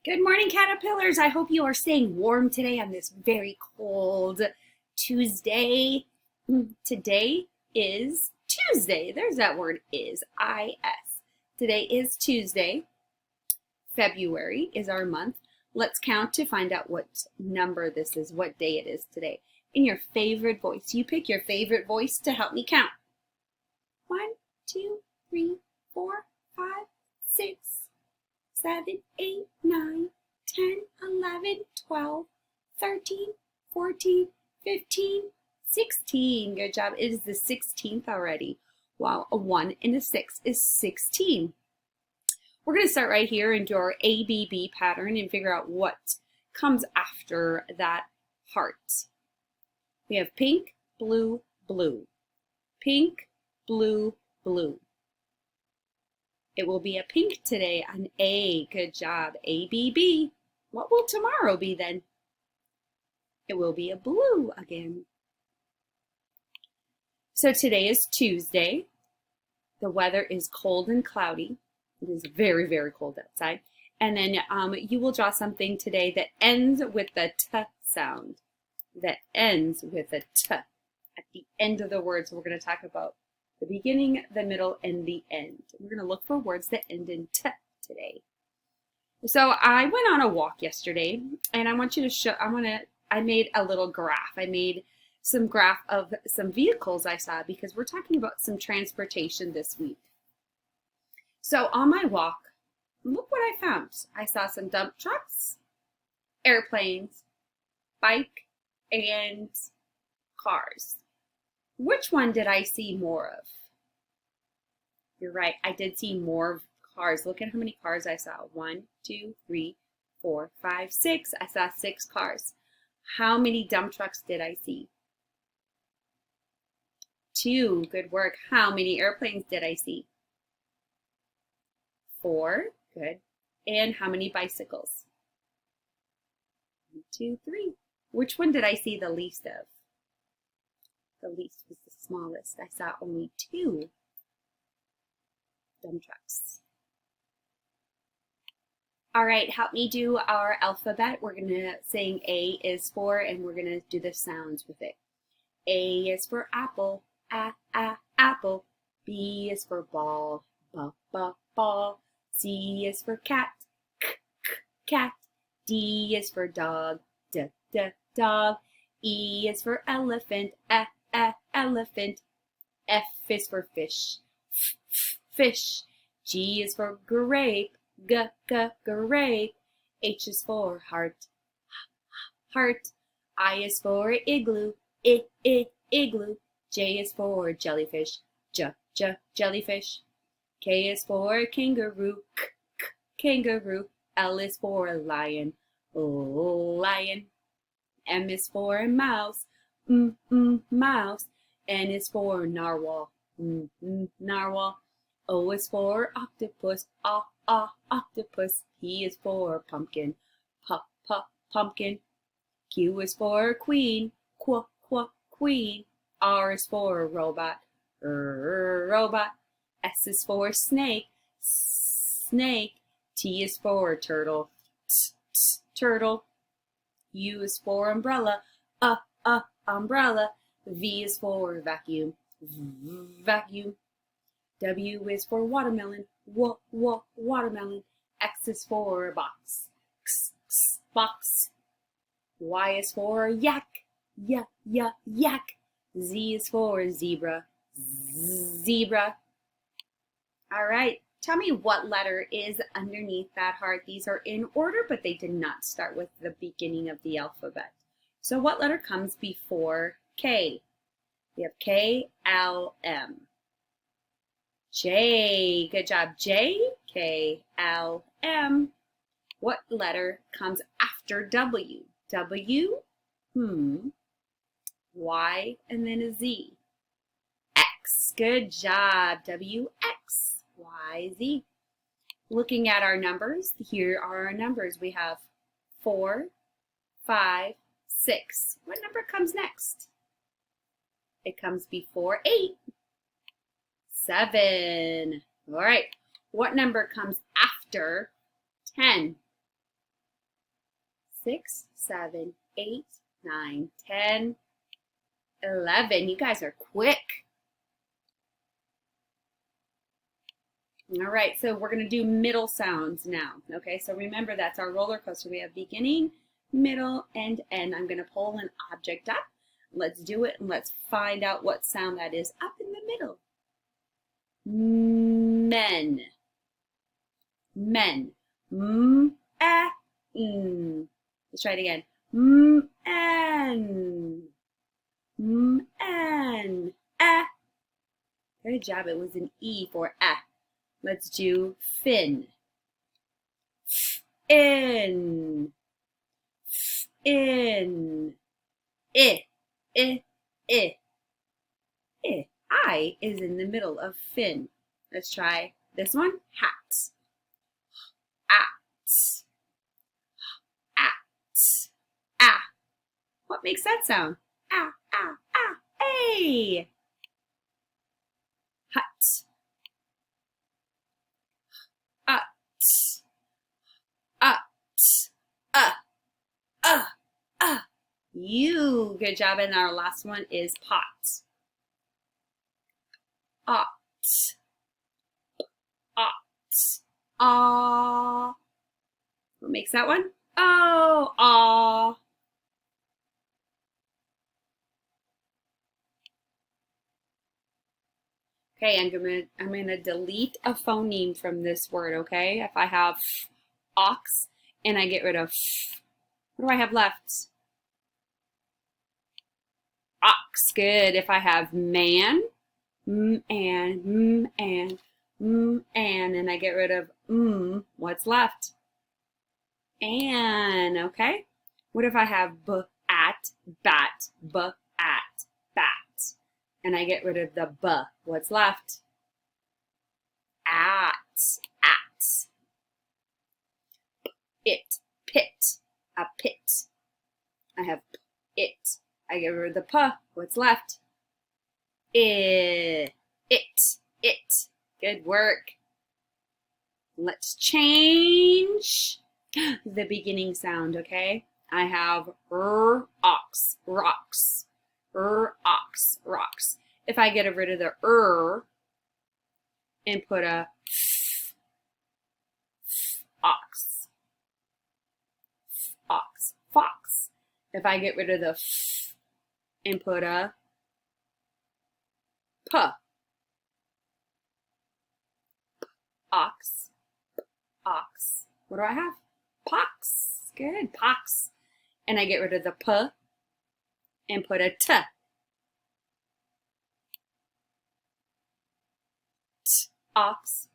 Good morning, caterpillars. I hope you are staying warm today on this very cold Tuesday. Today is Tuesday. There's that word is, I-S. Today is Tuesday. February is our month. Let's count to find out what number this is, what day it is today. In your favorite voice. You pick your favorite voice to help me count. 1, 2, 3, 4, 5, 6, 7, 8, 9, 10, 11, 12, 13, 14, 15, 16. Good job. It is the 16th already. Wow, a 1 and a 6 is 16. We're going to start right here and do our ABB pattern and figure out what comes after that heart. We have pink, blue, blue. Pink, blue, blue. It will be a pink today, an A. Good job. ABB. What will tomorrow be then? It will be a blue again. So today is Tuesday. The weather is cold and cloudy. It is very, very cold outside. And then you will draw something today that ends with the T sound. That ends with a T at the end of the word. So we're going to talk about the beginning, the middle, and the end. We're going to look for words that end in T today. So I went on a walk yesterday, and I want you to show, I made a little graph. I made some graph of some vehicles I saw because we're talking about some transportation this week. So on my walk, look what I found. I saw some dump trucks, airplanes, bike, and cars. Which one did I see more of? You're right, I did see more cars. Look at how many cars I saw. 1, 2, 3, 4, 5, 6. I saw 6 cars. How many dump trucks did I see? 2. Good work. How many airplanes did I see? 4. Good. And how many bicycles? 1, 2, 3. Which one did I see the least of? The least was the smallest. I saw only 2 dump trucks. All right, help me do our alphabet. We're going to sing A is for, and we're going to do the sounds with it. A is for apple, apple. B is for ball, ball. C is for cat, cat. D is for dog, dog. E is for elephant, elephant. F is for fish, fish. G is for grape, grape. H is for heart, heart. I is for igloo, igloo. J is for jellyfish, jellyfish. K is for kangaroo, kangaroo. L is for lion, lion. M is for mouse, mouse. N is for narwhal, narwhal. O is for octopus, octopus. P is for pumpkin, pumpkin. Q is for queen, queen. R is for robot, robot. S is for snake, snake. T is for turtle, turtle. U is for umbrella, umbrella. V is for vacuum, vacuum. W is for watermelon, watermelon. X is for box, box. Y is for yak, yak. Z is for zebra, zebra. All right, tell me what letter is underneath that heart. These are in order, but they did not start with the beginning of the alphabet. So what letter comes before K? We have K, L, M. J, good job. J, K, L, M. What letter comes after W? W, Y, and then a Z. X, good job. W, X, Y, Z. Looking at our numbers, here are our numbers. We have 4, 5, 6. What number comes next? It comes before 8. 7. All right. What number comes after 10? 6, 7, 8, 9, 10, 11. You guys are quick. All right, so we're going to do middle sounds now. Okay, so remember that's our roller coaster. We have beginning, middle, and end. I'm going to pull an object up. Let's do it and let's find out what sound that is up in the middle. Men. Men. N. Let's try it again. N. N. Good job. It was an E for A. Let's do fin. In. In. I. I. I is in the middle of fin. Let's try this one. Hat. At. At. Ah. What makes that sound? Ah, ah, ah. Hey. Hut. Ut. Ut. You. Good job. And our last one is pot. Ot. Ot. Ah. What makes that one? Oh, ah. Okay, I'm gonna delete a phoneme from this word, okay? If I have ox and I get rid of what do I have left? Ox, good. If I have man, and I get rid of what's left? And, okay? What if I have at, bat, at, bat? And I get rid of the what's left? At. It, pit, a pit. I have it. I get rid of the what's left? It. Good work. Let's change the beginning sound, okay? I have ox, rocks. Ox, rocks. If I get rid of the and put a ox, ox, fox. If I get rid of the and put a ox, ox. What do I have? Pox. Good, pox. And I get rid of the and put a ox,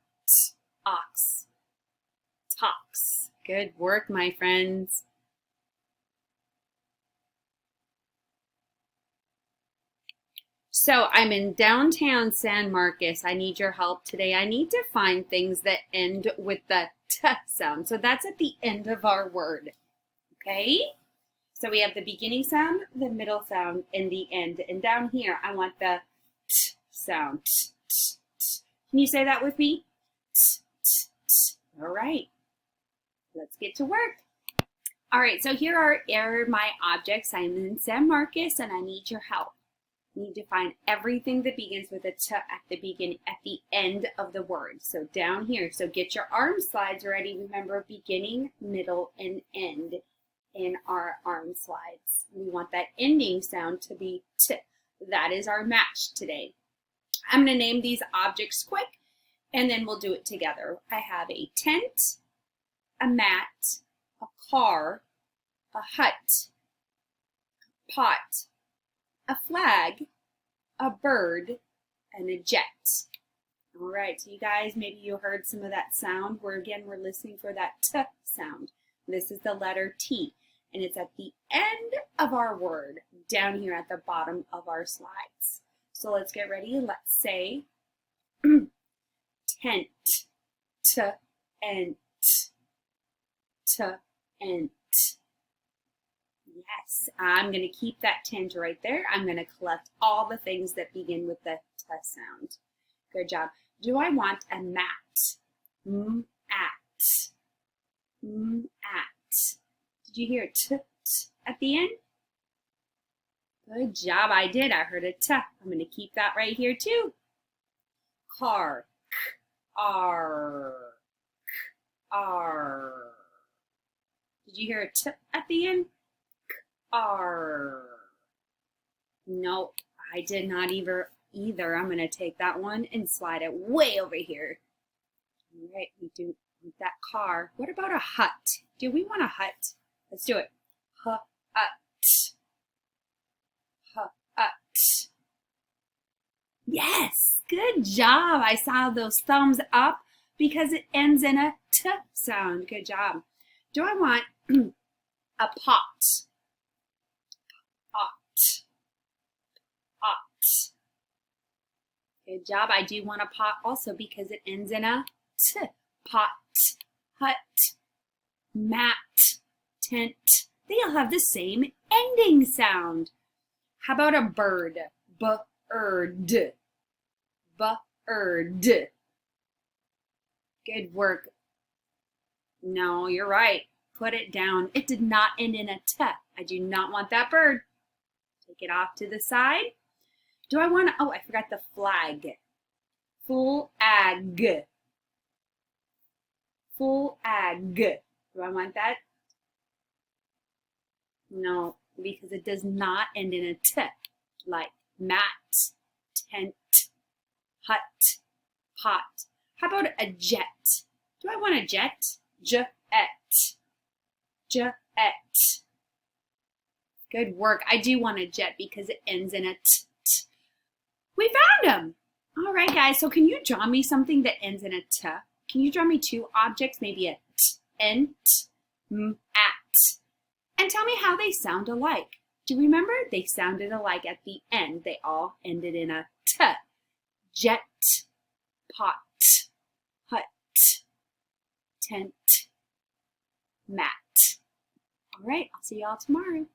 ox, tox. Good work, my friends. So I'm in downtown San Marcos. I need your help today. I need to find things that end with the T sound. So that's at the end of our word. Okay? So we have the beginning sound, the middle sound, and the end. And down here, I want the T sound. T, t, t. Can you say that with me? T, t, t. All right. Let's get to work. All right, so here are my objects. I'm in San Marcos, and I need your help. You need to find everything that begins with a T at the beginning, at the end of the word. So down here, so get your arm slides ready. Remember beginning, middle, and end in our arm slides. We want that ending sound to be T. That is our match today. I'm going to name these objects quick, and then we'll do it together. I have a tent, a mat, a car, a hut, a pot, a flag, a bird, and a jet. All right, so you guys, maybe you heard some of that sound. We're listening for that T sound. This is the letter T, and it's at the end of our word, down here at the bottom of our slides. So let's get ready. Let's say tent, T and T, T and T. Yes, I'm going to keep that tent right there. I'm going to collect all the things that begin with the T sound. Good job. Do I want a mat? At. At. Did Did you hear a t at the end? Good job, I did. I heard a t. I'm going to keep that right here too. Car, r, r. Did you hear a t at the end? R. Nope, I did not either. I'm going to take that one and slide it way over here. All right, we do want that car. What about a hut? Do we want a hut? Let's do it. Hut. Hut. Yes, good job. I saw those thumbs up because it ends in a t sound. Good job. Do I want a pot? Pot. Pot. Good job. I do want a pot also because it ends in a t. Pot, hut, mat, tent. They all have the same ending sound. How about a bird? Bird. Bird. Good work. No, you're right. Put it down. It did not end in a t. I do not want that bird. Take it off to the side. Do I want to, oh, I forgot the flag. Flag. Flag. Do I want that? No, because it does not end in a t, like mat, tent, hut, pot. How about a jet? Do I want a jet? Jet. Jet. Good work. I do want a jet because it ends in a t. We found them. All right, guys. So can you draw me something that ends in a t? Can you draw me two objects, maybe a t, ent, at, and tell me how they sound alike. Do you remember? They sounded alike at the end. They all ended in a t. Jet, pot, hut, tent, mat. All right, I'll see y'all tomorrow.